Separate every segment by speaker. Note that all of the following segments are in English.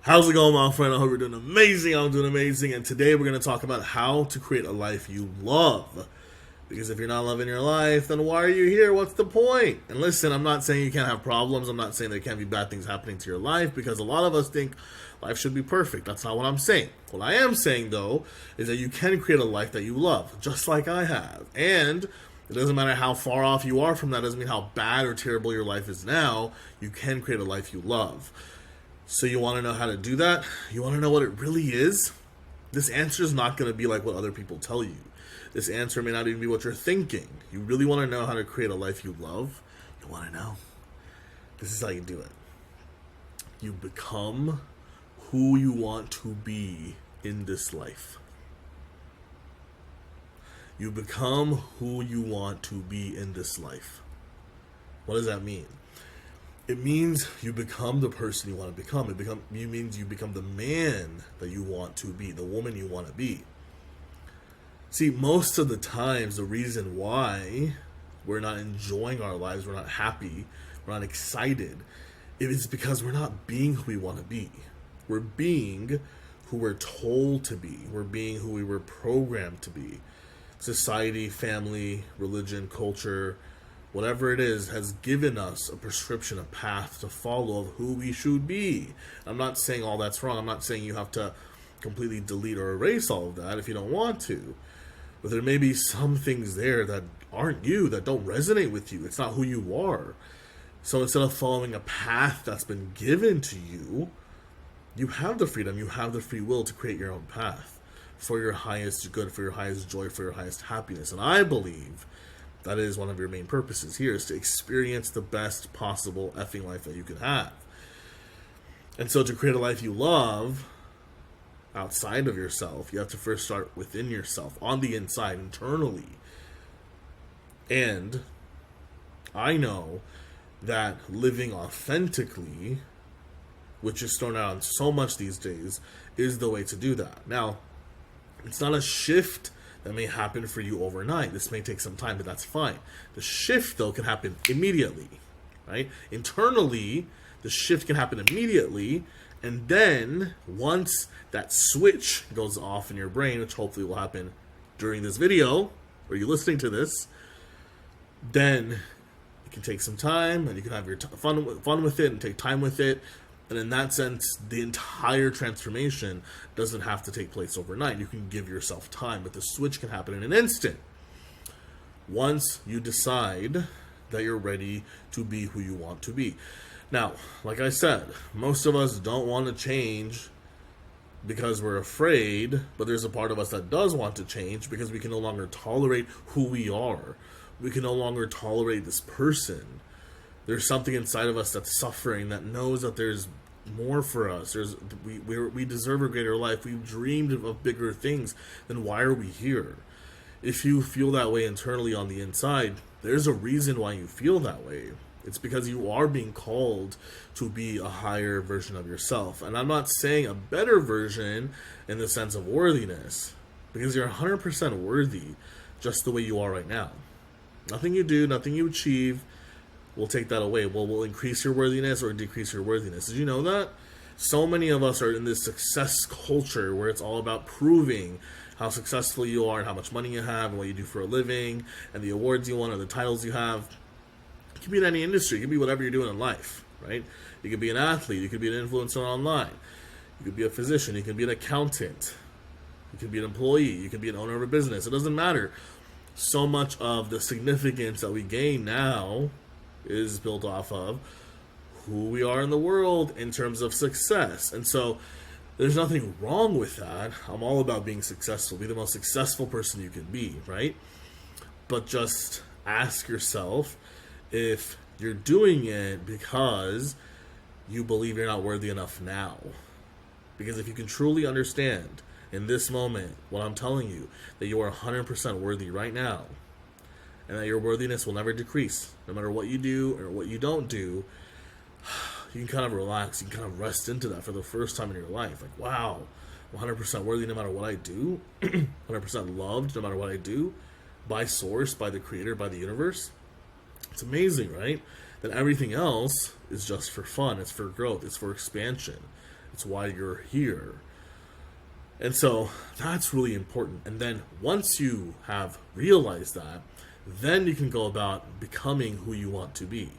Speaker 1: How's it going, my friend? I hope you're doing amazing. I'm doing amazing. And today we're going to talk about how to create a life you love. Because if you're not loving your life, then why are you here? What's the point? And listen, I'm not saying you can't have problems. I'm not saying there can't be bad things happening to your life, because a lot of us think life should be perfect. That's not what I'm saying. What I am saying, though, is that you can create a life that you love, just like I have. And it doesn't matter how far off you are from that. It doesn't mean how bad or terrible your life is now. You can create a life you love. So you want to know how to do that? You want to know what it really is? This answer is not going to be like what other people tell you. This answer may not even be what you're thinking. You really want to know how to create a life you love? You want to know? This is how you do it. You become who you want to be in this life. You become who you want to be in this life. What does that mean? It means you become the person you want to become. It means you become the man that you want to be, the woman you want to be. See, most of the times, the reason why we're not enjoying our lives, we're not happy, we're not excited, it is because we're not being who we want to be. We're being who we're told to be. We're being who we were programmed to be. Society, family, religion, culture, whatever it is, has given us a prescription, a path to follow of who we should be. I'm not saying all that's wrong. I'm not saying you have to completely delete or erase all of that if you don't want to. But there may be some things there that aren't you, that don't resonate with you. It's not who you are. So instead of following a path that's been given to you, you have the freedom, you have the free will to create your own path for your highest good, for your highest joy, for your highest happiness. And I believe that is one of your main purposes here, is to experience the best possible effing life that you can have. And so to create a life you love outside of yourself, you have to first start within yourself, on the inside, internally. And I know that living authentically, which is thrown out so much these days, is the way to do that. Now, it's not a shift that may happen for you overnight. This may take some time, but that's fine. The shift, though, can happen immediately, right? Internally, the shift can happen immediately, and then once that switch goes off in your brain, which hopefully will happen during this video, or you listening to this, then it can take some time, and you can have your fun with it and take time with it. And in that sense, the entire transformation doesn't have to take place overnight. You can give yourself time, but the switch can happen in an instant. Once you decide that you're ready to be who you want to be. Now, like I said, most of us don't want to change because we're afraid, but there's a part of us that does want to change because we can no longer tolerate who we are. We can no longer tolerate this person. There's something inside of us that's suffering, that knows that there's more for us. We deserve a greater life. We've dreamed of bigger things. Then why are we here? If you feel that way internally on the inside, there's a reason why you feel that way. It's because you are being called to be a higher version of yourself. And I'm not saying a better version in the sense of worthiness, because you're 100% worthy just the way you are right now. Nothing you do, nothing you achieve will take that away. Well, will increase your worthiness or decrease your worthiness. Did you know that? So many of us are in this success culture where it's all about proving how successful you are and how much money you have and what you do for a living and the awards you won or the titles you have. It could be in any industry. It could be whatever you're doing in life, right? You could be an athlete. You could be an influencer online. You could be a physician. You could be an accountant. You could be an employee. You could be an owner of a business. It doesn't matter. So much of the significance that we gain now is built off of who we are in the world in terms of success. And so there's nothing wrong with that. I'm all about being successful. Be the most successful person you can be, right? But just ask yourself if you're doing it because you believe you're not worthy enough now. Because if you can truly understand in this moment what I'm telling you, that you are 100% worthy right now, and that your worthiness will never decrease, no matter what you do or what you don't do, you can kind of relax, you can kind of rest into that for the first time in your life. Like, wow, I'm 100% worthy no matter what I do, 100% loved no matter what I do, by source, by the creator, by the universe. It's amazing, right? That everything else is just for fun, it's for growth, it's for expansion. It's why you're here. And so that's really important. And then once you have realized that, then you can go about becoming who you want to be.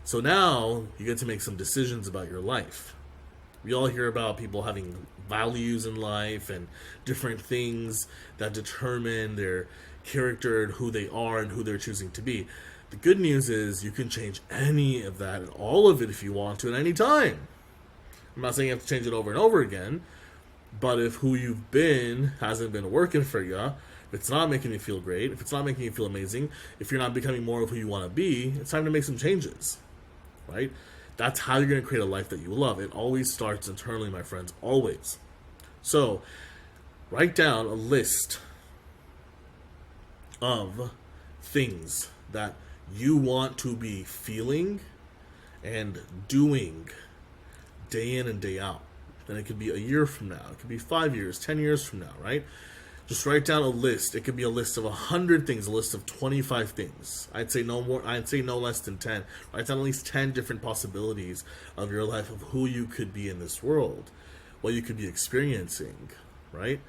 Speaker 1: So now you get to make some decisions about your life. We all hear about people having values in life and different things that determine their character and who they are and who they're choosing to be. The good news is you can change any of that and all of it if you want to at any time. I'm not saying you have to change it over and over again, but if who you've been hasn't been working for you, if it's not making you feel great, if it's not making you feel amazing, if you're not becoming more of who you want to be, it's time to make some changes, right? That's how you're going to create a life that you love. It always starts internally, my friends, always. So, write down a list of things that you want to be feeling and doing day in and day out. And it could be a year from now. It could be 5 years, 10 years from now, right? Just write down a list. It could be a list of 100 things, a list of 25 things. I'd say no more. I'd say no less than 10. Write down at least 10 different possibilities of your life, of who you could be in this world, what you could be experiencing, right?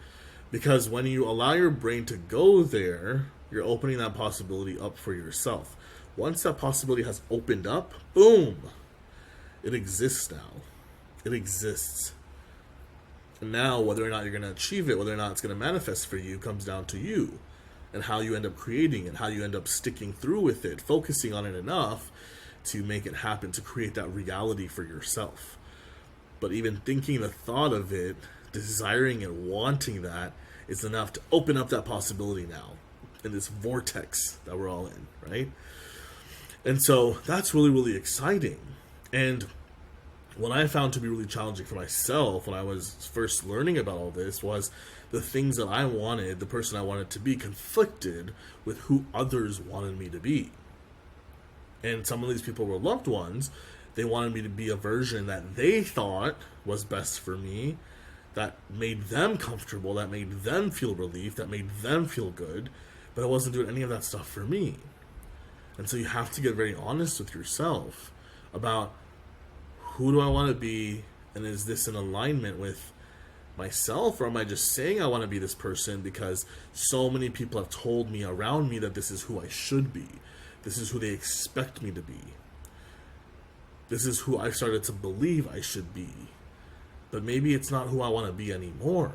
Speaker 1: Because when you allow your brain to go there, you're opening that possibility up for yourself. Once that possibility has opened up, boom, it exists now. It exists. And now, whether or not you're going to achieve it, whether or not it's going to manifest for you, comes down to you and how you end up creating and how you end up sticking through with it, focusing on it enough to make it happen, to create that reality for yourself. But even thinking the thought of it, desiring and wanting that is enough to open up that possibility now in this vortex that we're all in, right? And so that's really, really exciting. And what I found to be really challenging for myself when I was first learning about all this was the things that I wanted, the person I wanted to be, conflicted with who others wanted me to be. And some of these people were loved ones. They wanted me to be a version that they thought was best for me, that made them comfortable, that made them feel relief, that made them feel good, but I wasn't doing any of that stuff for me. And so you have to get very honest with yourself about, who do I want to be, and is this in alignment with myself, or am I just saying I want to be this person because so many people have told me around me that this is who I should be, this is who they expect me to be, this is who I started to believe I should be, but maybe it's not who I want to be anymore.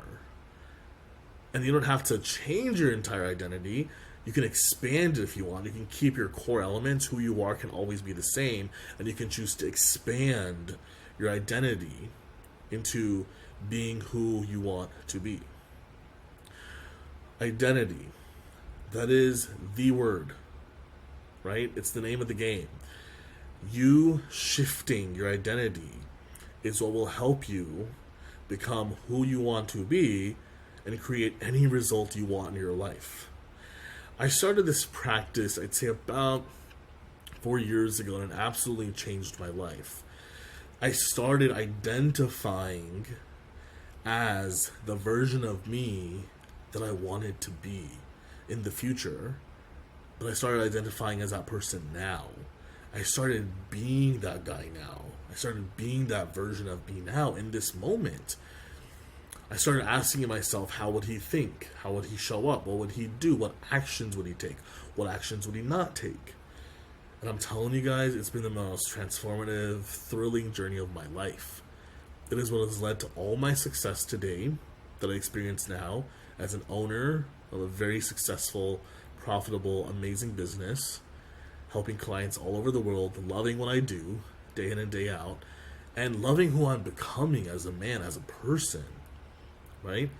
Speaker 1: And you don't have to change your entire identity. You can expand it if you want. You can keep your core elements. Who you are can always be the same. And you can choose to expand your identity into being who you want to be. Identity. That is the word, right? It's the name of the game. You shifting your identity is what will help you become who you want to be and create any result you want in your life. I started this practice, I'd say about 4 years ago, and it absolutely changed my life. I started identifying as the version of me that I wanted to be in the future, but I started identifying as that person now. I started being that guy now. I started being that version of me now in this moment. I started asking myself, how would he think? How would he show up? What would he do? What actions would he take? What actions would he not take? And I'm telling you guys, it's been the most transformative, thrilling journey of my life. It is what has led to all my success today that I experience now as an owner of a very successful, profitable, amazing business, helping clients all over the world, loving what I do, day in and day out, and loving who I'm becoming as a man, as a person. Right?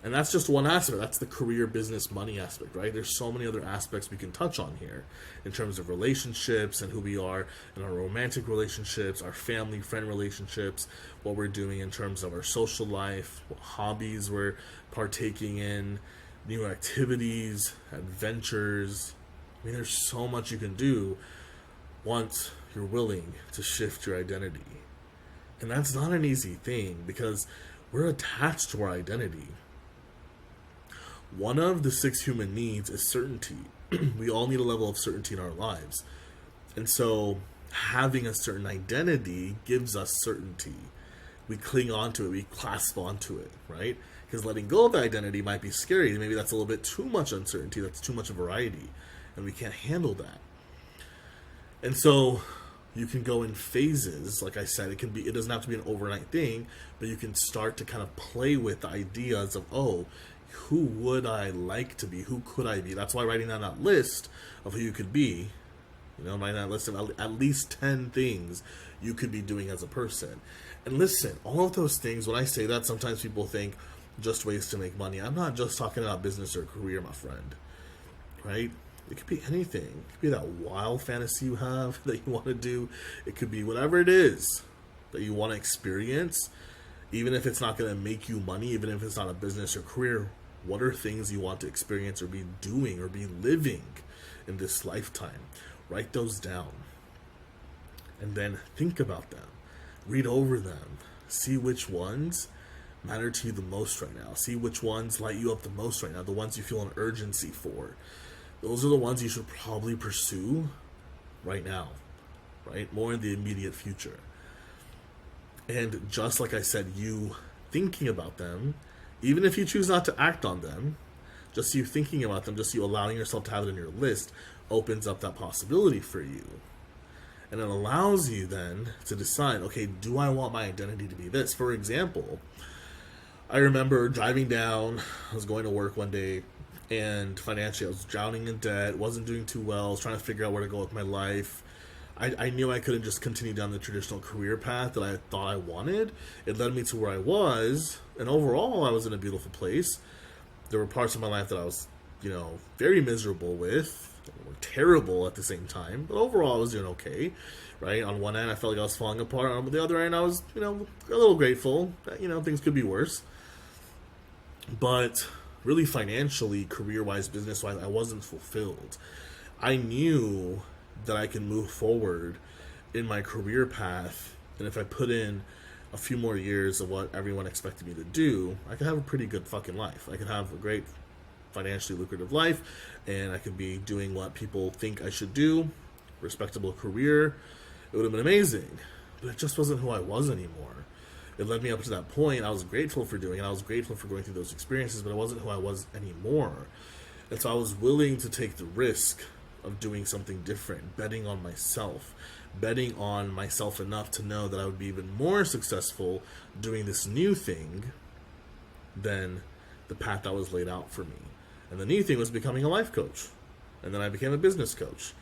Speaker 1: And that's just one aspect. That's the career, business, money aspect, right? There's so many other aspects we can touch on here in terms of relationships and who we are in our romantic relationships, our family, friend relationships, what we're doing in terms of our social life, what hobbies we're partaking in, new activities, adventures. I mean, there's so much you can do once you're willing to shift your identity. And that's not an easy thing because we're attached to our identity. One of the 6 human needs is certainty. We all need a level of certainty in our lives. And so having a certain identity gives us certainty. we cling onto it, we clasp onto it, right? Because letting go of the identity might be scary. Maybe that's a little bit too much uncertainty, that's too much variety, and we can't handle that. And so you can go in phases. Like I said, it doesn't have to be an overnight thing, but you can start to kind of play with the ideas of, oh, who would I like to be? Who could I be? That's why writing down that list of who you could be, writing that list of at least 10 things you could be doing as a person. And listen, all of those things, when I say that, sometimes people think just ways to make money. I'm not just talking about business or career, my friend, right? It could be anything. It could be that wild fantasy you have that you want to do. It could be whatever it is that you want to experience, even if it's not going to make you money, even if it's not a business or career. What are things you want to experience or be doing or be living in this lifetime? Write those down. And then think about them. Read over them. See which ones matter to you the most right now. See which ones light you up the most right now. The ones you feel an urgency for. Those are the ones you should probably pursue right now, right? More in the immediate future. And just like I said, you thinking about them, even if you choose not to act on them, just you thinking about them, just you allowing yourself to have it in your list, opens up that possibility for you. And it allows you then to decide, okay, do I want my identity to be this? For example, I remember driving down, I was going to work one day, and financially I was drowning in debt, wasn't doing too well, I was trying to figure out where to go with my life. I knew I couldn't just continue down the traditional career path that I thought I wanted. It led me to where I was, and overall I was in a beautiful place. There were parts of my life that I was, very miserable with, or terrible at the same time, but overall I was doing okay, right? On one end I felt like I was falling apart, on the other end I was, a little grateful that, things could be worse. But really financially, career-wise, business-wise, I wasn't fulfilled. I knew that I can move forward in my career path, and if I put in a few more years of what everyone expected me to do, I could have a pretty good fucking life. I could have a great financially lucrative life, and I could be doing what people think I should do, respectable career. It would have been amazing, but it just wasn't who I was anymore. It led me up to that point. I was grateful for doing it. I was grateful for going through those experiences, but it wasn't who I was anymore. And so I was willing to take the risk of doing something different, betting on myself enough to know that I would be even more successful doing this new thing than the path that was laid out for me. And the new thing was becoming a life coach. And then I became a business coach,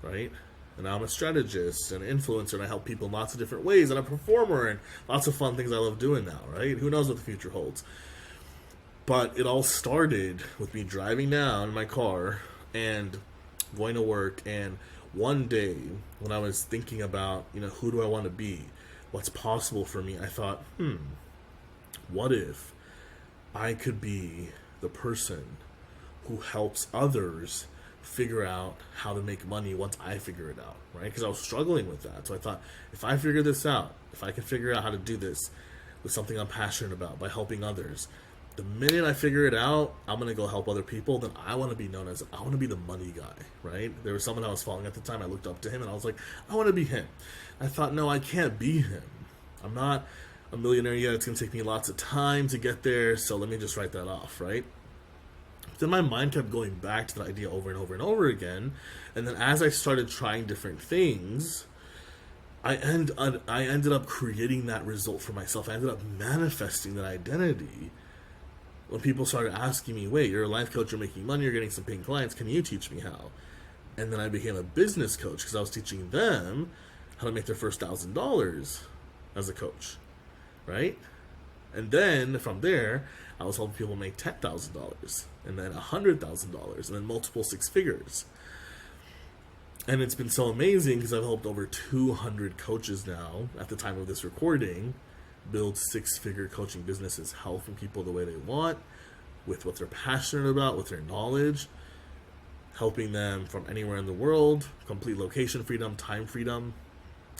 Speaker 1: right? And now I'm a strategist and influencer, and I help people in lots of different ways, and I'm a performer, and lots of fun things I love doing now, right? Who knows what the future holds? But it all started with me driving down in my car and going to work, and one day when I was thinking about, who do I want to be? What's possible for me? I thought, what if I could be the person who helps others figure out how to make money once I figure it out, right? Because I was struggling with that. So I thought, if I figure this out, if I can figure out how to do this with something I'm passionate about by helping others, the minute I figure it out, I'm going to go help other people. Then I want to be known as, I want to be the money guy, right? There was someone I was following at the time. I looked up to him and I was like, I want to be him. I thought, no, I can't be him. I'm not a millionaire yet. It's going to take me lots of time to get there. So let me just write that off, right? Then my mind kept going back to the idea over and over and over again. And then as I started trying different things, I ended up creating that result for myself. I ended up manifesting that identity. When people started asking me, wait, you're a life coach, you're making money, you're getting some paying clients, can you teach me how? And then I became a business coach because I was teaching them how to make their first $1,000 as a coach, right? And then from there, I was helping people make $10,000 and then $100,000 and then multiple six figures. And it's been so amazing because I've helped over 200 coaches now at the time of this recording build six-figure coaching businesses, helping people the way they want, with what they're passionate about, with their knowledge, helping them from anywhere in the world, complete location freedom, time freedom.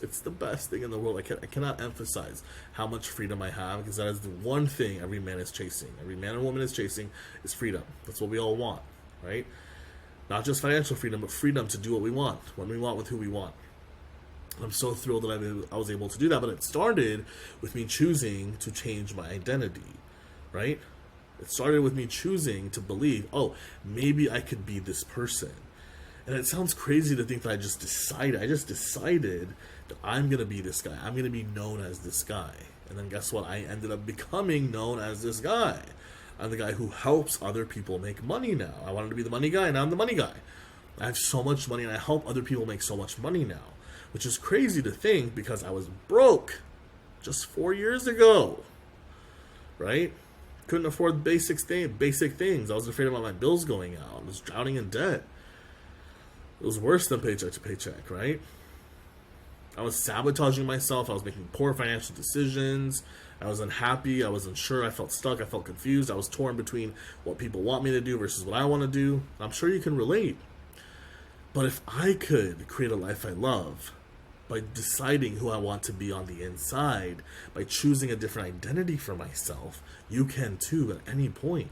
Speaker 1: It's the best thing in the world. I cannot emphasize how much freedom I have, because that is the one thing every man is chasing. Every man and woman is chasing is freedom. That's what we all want, right? Not just financial freedom, but freedom to do what we want, when we want, with who we want. I'm so thrilled that I was able to do that. But it started with me choosing to change my identity, right? It started with me choosing to believe, oh, maybe I could be this person. And it sounds crazy to think that I just decided that I'm going to be this guy. I'm going to be known as this guy. And then guess what? I ended up becoming known as this guy. I'm the guy who helps other people make money now. I wanted to be the money guy, and now I'm the money guy. I have so much money, and I help other people make so much money now. Which is crazy to think because I was broke just 4 years ago. Right? Couldn't afford basic things. I was afraid about my bills going out. I was drowning in debt. It was worse than paycheck to paycheck, right? I was sabotaging myself. I was making poor financial decisions. I was unhappy. I was unsure. I felt stuck. I felt confused. I was torn between what people want me to do versus what I want to do. I'm sure you can relate. But if I could create a life I love by deciding who I want to be on the inside, by choosing a different identity for myself, you can too at any point.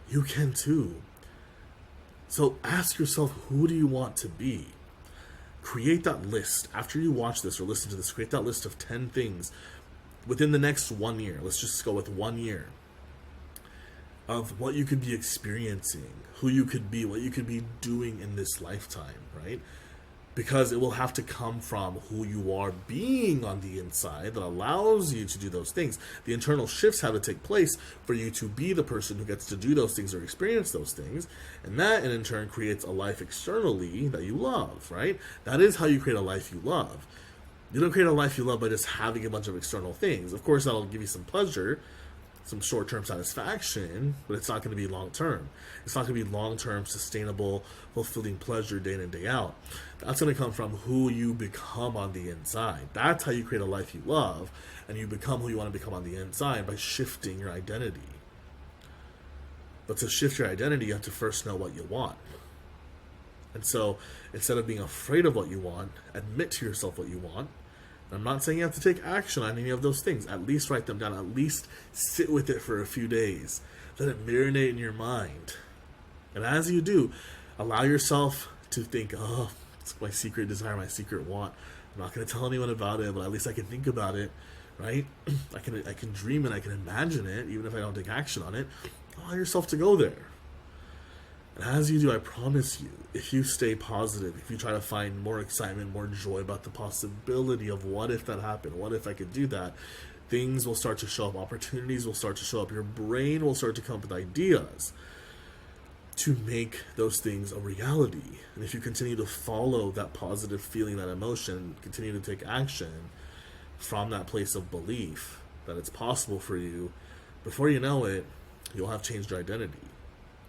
Speaker 1: You can too. So ask yourself, who do you want to be? Create that list. After you watch this or listen to this, create that list of 10 things within the next 1 year. Let's just go with 1 year of what you could be experiencing, who you could be, what you could be doing in this lifetime, right? Because it will have to come from who you are being on the inside that allows you to do those things. The internal shifts have to take place for you to be the person who gets to do those things or experience those things. And that, in turn, creates a life externally that you love, right? That is how you create a life you love. You don't create a life you love by just having a bunch of external things. Of course, that'll give you some pleasure, some short-term satisfaction, but it's not going to be long-term. It's not going to be long-term, sustainable, fulfilling pleasure day in and day out. That's going to come from who you become on the inside. That's how you create a life you love, and you become who you want to become on the inside by shifting your identity. But to shift your identity, you have to first know what you want. And so, instead of being afraid of what you want, admit to yourself what you want. I'm not saying you have to take action on any of those things. At least write them down. At least sit with it for a few days. Let it marinate in your mind. And as you do, allow yourself to think, oh, it's my secret desire, my secret want. I'm not going to tell anyone about it, but at least I can think about it, right? I can dream it, I can imagine it, even if I don't take action on it. Allow yourself to go there. And as you do, I promise you, if you stay positive, if you try to find more excitement, more joy about the possibility of what if that happened, what if I could do that, things will start to show up, opportunities will start to show up, your brain will start to come up with ideas to make those things a reality. And if you continue to follow that positive feeling, that emotion, continue to take action from that place of belief that it's possible for you, before you know it, you'll have changed your identity,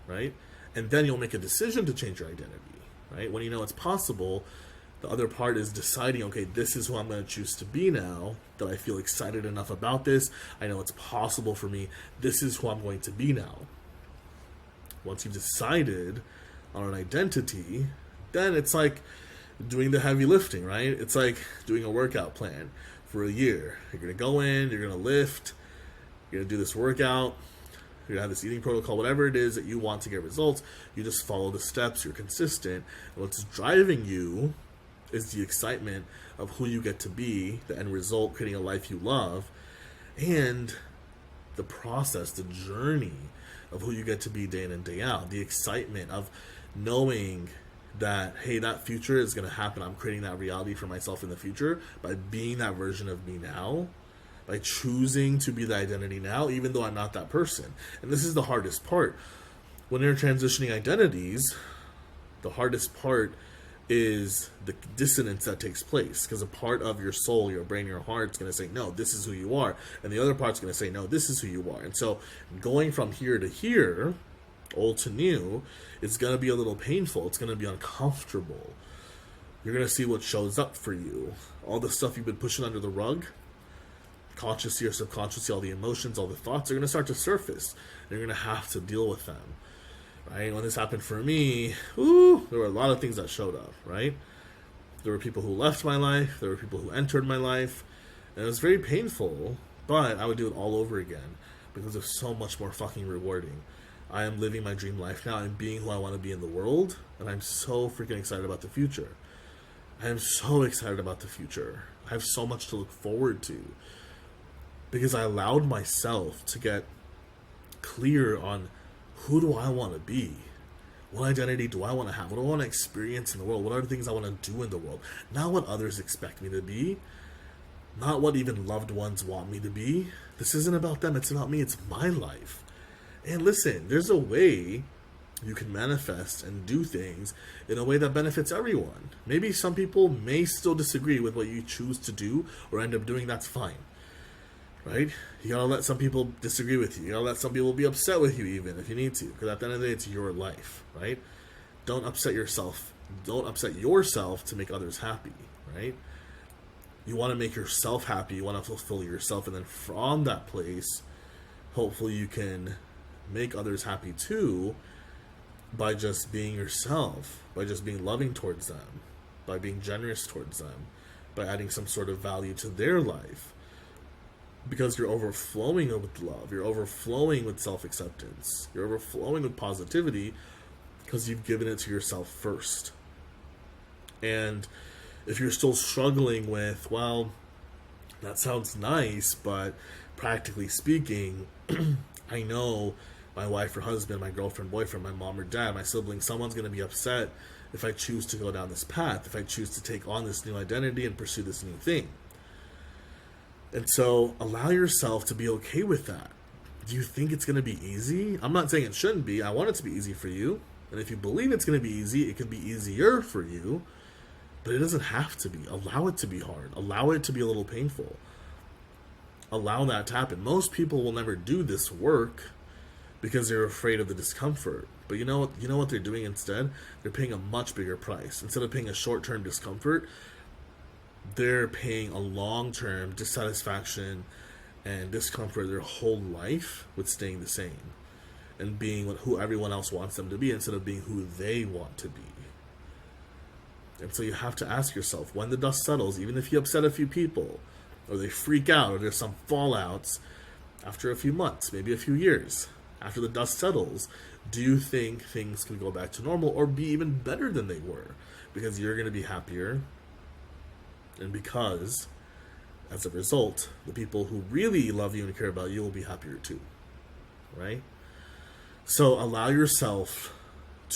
Speaker 1: right? And then you'll make a decision to change your identity, right? When you know it's possible, the other part is deciding, okay, this is who I'm going to choose to be now, that I feel excited enough about this. I know it's possible for me. This is who I'm going to be now. Once you've decided on an identity, then it's like doing the heavy lifting, right? It's like doing a workout plan for a year. You're going to go in, you're going to lift, you're going to do this workout, you have this eating protocol, whatever it is that you want to get results, you just follow the steps, you're consistent. And what's driving you is the excitement of who you get to be, the end result, creating a life you love, and the process, the journey of who you get to be day in and day out. The excitement of knowing that, hey, that future is going to happen. I'm creating that reality for myself in the future by being that version of me now, by choosing to be the identity now, even though I'm not that person. And this is the hardest part. When you're transitioning identities, the hardest part is the dissonance that takes place, because a part of your soul, your brain, your heart is going to say, no, this is who you are. And the other part's going to say, no, this is who you are. And so going from here to here, old to new, it's going to be a little painful. It's going to be uncomfortable. You're going to see what shows up for you. All the stuff you've been pushing under the rug, consciously or subconsciously, all the emotions, all the thoughts are going to start to surface. And you're going to have to deal with them, right? When this happened for me, there were a lot of things that showed up, right? There were people who left my life. There were people who entered my life. And it was very painful, but I would do it all over again because it's so much more fucking rewarding. I am living my dream life now. I'm being who I want to be in the world, and I'm so freaking excited about the future. I am so excited about the future. I have so much to look forward to because I allowed myself to get clear on who do I want to be? What identity do I want to have? What do I want to experience in the world? What are the things I want to do in the world? Not what others expect me to be, not what even loved ones want me to be. This isn't about them, it's about me, it's my life. And listen, there's a way you can manifest and do things in a way that benefits everyone. Maybe some people may still disagree with what you choose to do or end up doing, that's fine. Right? You gotta let some people disagree with you. You gotta let some people be upset with you even if you need to. Because at the end of the day, it's your life, right? Don't upset yourself. Don't upset yourself to make others happy, right? You want to make yourself happy. You want to fulfill yourself. And then from that place, hopefully you can make others happy too by just being yourself, by just being loving towards them, by being generous towards them, by adding some sort of value to their life. Because you're overflowing with love, you're overflowing with self-acceptance, you're overflowing with positivity because you've given it to yourself first. And if you're still struggling with, well, that sounds nice, but practically speaking, I know my wife or husband, my girlfriend, boyfriend, my mom or dad, my sibling, someone's going to be upset if I choose to go down this path, if I choose to take on this new identity and pursue this new thing. And so allow yourself to be okay with that. Do you think it's going to be easy? I'm not saying it shouldn't be. I want it to be easy for you. And if you believe it's going to be easy, it can be easier for you. But it doesn't have to be. Allow it to be hard. Allow it to be a little painful. Allow that to happen. Most people will never do this work because they're afraid of the discomfort. But you know what they're doing instead? They're paying a much bigger price. Instead of paying a short-term discomfort, they're paying a long-term dissatisfaction and discomfort their whole life with staying the same and being who everyone else wants them to be instead of being who they want to be. And so you have to ask yourself, when the dust settles, even if you upset a few people or they freak out or there's some fallouts, after a few months, maybe a few years, after the dust settles, do you think things can go back to normal or be even better than they were? Because you're going to be happier. And because, as a result, the people who really love you and care about you will be happier too. Right? So allow yourself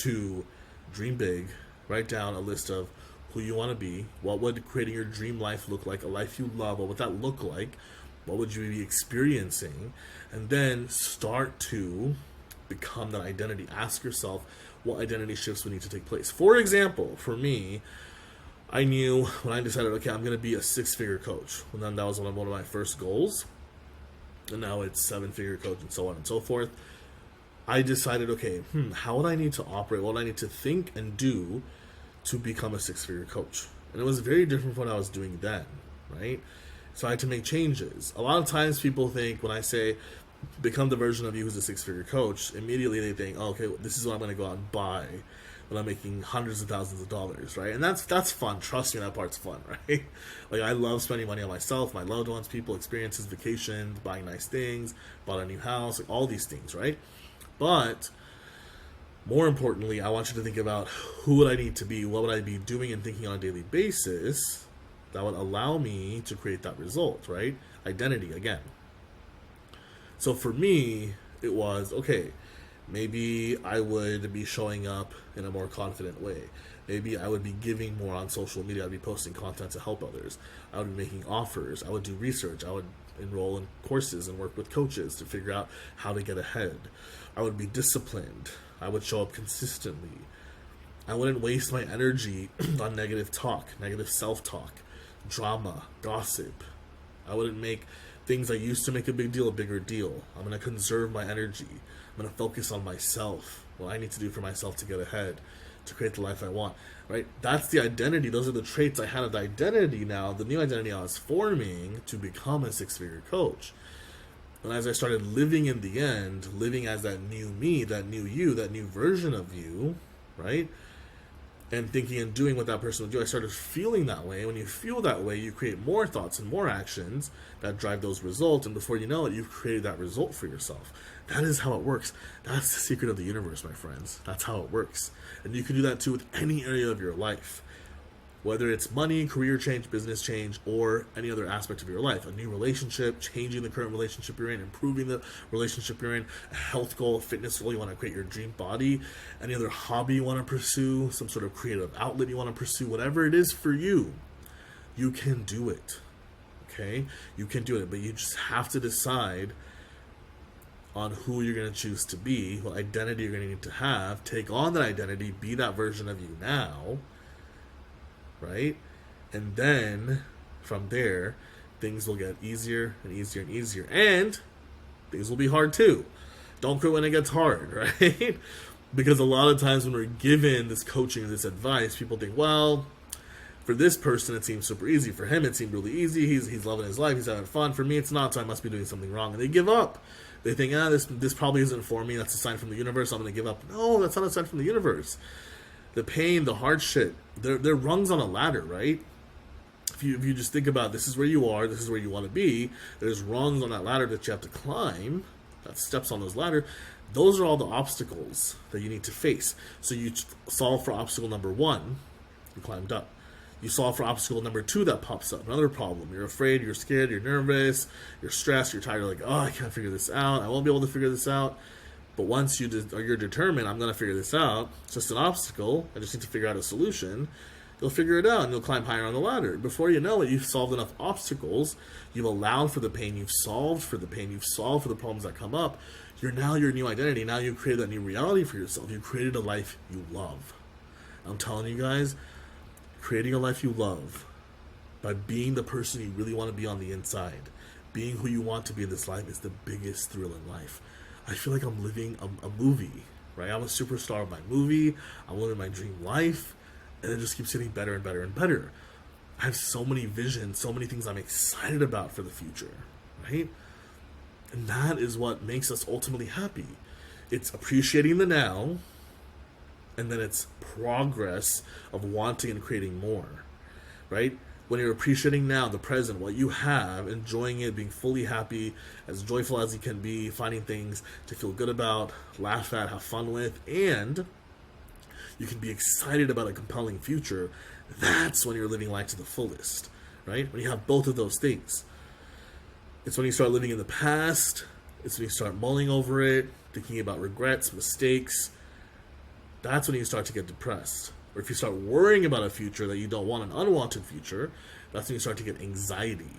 Speaker 1: to dream big. Write down a list of who you want to be. What would creating your dream life look like? A life you love. What would that look like? What would you be experiencing? And then start to become that identity. Ask yourself what identity shifts would need to take place. For example, for me, I knew when I decided, okay, I'm going to be a 6-figure coach. And then that was one of my first goals. And now it's 7-figure coach and so on and so forth. I decided, okay, how would I need to operate? What would I need to think and do to become a 6-figure coach? And it was very different from what I was doing then, right? So I had to make changes. A lot of times people think when I say, become the version of you who's a 6-figure coach, immediately they think, oh, okay, this is what I'm going to go out and buy when I'm making hundreds of thousands of dollars, right? And that's fun. Trust me, that part's fun, right? Like, I love spending money on myself, my loved ones, people, experiences, vacations, buying nice things, bought a new house, like all these things, right? But more importantly, I want you to think about who would I need to be, what would I be doing and thinking on a daily basis that would allow me to create that result, right? Identity, again. So for me, it was, okay, maybe I would be showing up in a more confident way. Maybe I would be giving more on social media. I'd be posting content to help others. I would be making offers. I would do research. I would enroll in courses and work with coaches to figure out how to get ahead. I would be disciplined. I would show up consistently. I wouldn't waste my energy on negative talk, negative self-talk, drama, gossip. I wouldn't make things I used to make a big deal a bigger deal. I'm going to conserve my energy. I'm going to focus on myself, what I need to do for myself to get ahead, to create the life I want, right? That's the identity. Those are the traits I had of the identity now, the new identity I was forming to become a 6-figure coach. And as I started living in the end, living as that new me, that new you, that new version of you, right? And thinking and doing what that person would do, I started feeling that way. And when you feel that way, you create more thoughts and more actions that drive those results. And before you know it, you've created that result for yourself. That is how it works. That's the secret of the universe, my friends. That's how it works. And you can do that too with any area of your life. Whether it's money, career change, business change, or any other aspect of your life. A new relationship, changing the current relationship you're in, improving the relationship you're in, a health goal, a fitness goal, you want to create your dream body, any other hobby you want to pursue, some sort of creative outlet you want to pursue, whatever it is for you, you can do it. Okay? You can do it, but you just have to decide on who you're going to choose to be, what identity you're going to need to have, take on that identity, be that version of you now, right? And then from there, things will get easier and easier and easier. And things will be hard too. Don't quit when it gets hard, right? Because a lot of times when we're given this coaching and this advice, people think, well, for this person, it seems super easy. For him, it seemed really easy. He's loving his life. He's having fun. For me, it's not, so I must be doing something wrong. And they give up. They think, this probably isn't for me. That's a sign from the universe. I'm going to give up. No, that's not a sign from the universe. The pain, the hardship, they're rungs on a ladder, right? If you just think about this is where you are, this is where you want to be, there's rungs on that ladder that you have to climb, that's steps on those ladder. Those are all the obstacles that you need to face. So you solve for obstacle number 1, you climbed up. You solve for obstacle number 2 that pops up, another problem. You're afraid, you're scared, you're nervous, you're stressed, you're tired, you're like, I can't figure this out, I won't be able to figure this out. But once you're determined, I'm going to figure this out, it's just an obstacle, I just need to figure out a solution, you'll figure it out and you'll climb higher on the ladder. Before you know it, you've solved enough obstacles, you've allowed for the pain, you've solved for the pain, you've solved for the problems that come up. You're now your new identity, now you've created that new reality for yourself, you've created a life you love. I'm telling you guys, creating a life you love by being the person you really want to be on the inside, being who you want to be in this life is the biggest thrill in life. I feel like I'm living a movie, right? I'm a superstar of my movie. I'm living my dream life, and it just keeps getting better and better and better. I have so many visions, so many things I'm excited about for the future, right? And that is what makes us ultimately happy. It's appreciating the now, and then it's progress of wanting and creating more, right? When you're appreciating now, the present, what you have, enjoying it, being fully happy, as joyful as you can be, finding things to feel good about, laugh at, have fun with, and you can be excited about a compelling future, that's when you're living life to the fullest, right? When you have both of those things. It's when you start living in the past, it's when you start mulling over it, thinking about regrets, mistakes, that's when you start to get depressed. Or if you start worrying about a future that you don't want, an unwanted future, that's when you start to get anxiety,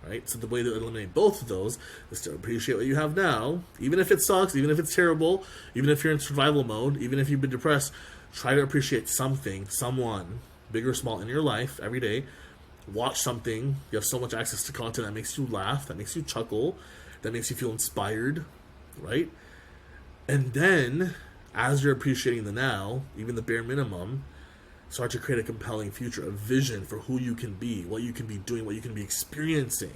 Speaker 1: right? So the way to eliminate both of those is to appreciate what you have now, even if it sucks, even if it's terrible, even if you're in survival mode, even if you've been depressed, try to appreciate something, someone, big or small, in your life every day. Watch something. You have so much access to content that makes you laugh, that makes you chuckle, that makes you feel inspired, right? And then, as you're appreciating the now, even the bare minimum, start to create a compelling future, a vision for who you can be, what you can be doing, what you can be experiencing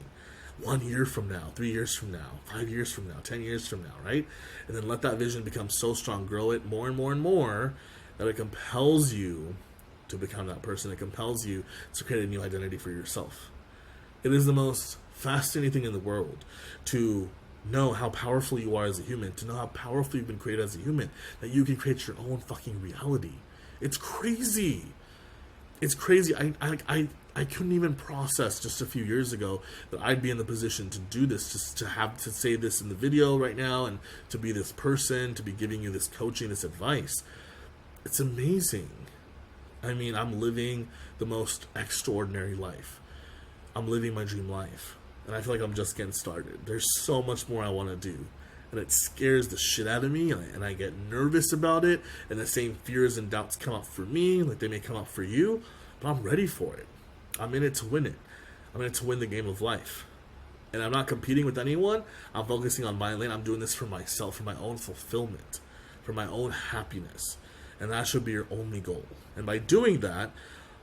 Speaker 1: 1 year from now, 3 years from now, 5 years from now, 10 years from now, right? And then let that vision become so strong, grow it more and more and more, that it compels you to become that person. It compels you to create a new identity for yourself. It is the most fascinating thing in the world to know how powerful you are as a human, to know how powerful you've been created as a human, that you can create your own fucking reality. It's crazy. It's crazy. I couldn't even process just a few years ago that I'd be in the position to do this, just to have to say this in the video right now, and to be this person, to be giving you this coaching, this advice. It's amazing. I mean, I'm living the most extraordinary life. I'm living my dream life. And I feel like I'm just getting started. There's so much more I want to do. And it scares the shit out of me, and I get nervous about it, and the same fears and doubts come up for me, like they may come up for you, but I'm ready for it. I'm in it to win it. I'm in it to win the game of life. And I'm not competing with anyone. I'm focusing on my lane. I'm doing this for myself, for my own fulfillment, for my own happiness. And that should be your only goal. And by doing that,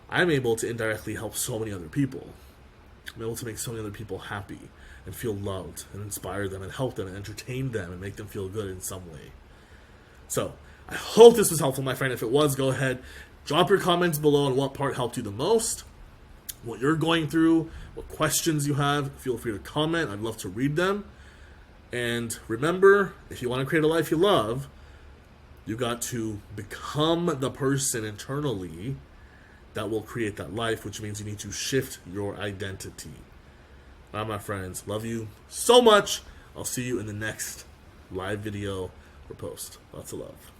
Speaker 1: I'm able to indirectly help so many other people. I'm able to make so many other people happy and feel loved and inspire them and help them and entertain them and make them feel good in some way. So, I hope this was helpful, my friend. If it was, go ahead, drop your comments below on what part helped you the most, what you're going through, what questions you have. Feel free to comment. I'd love to read them. And remember, if you want to create a life you love, you got to become the person internally that will create that life, which means you need to shift your identity. All right, my friends, love you so much. I'll see you in the next live video or post. Lots of love.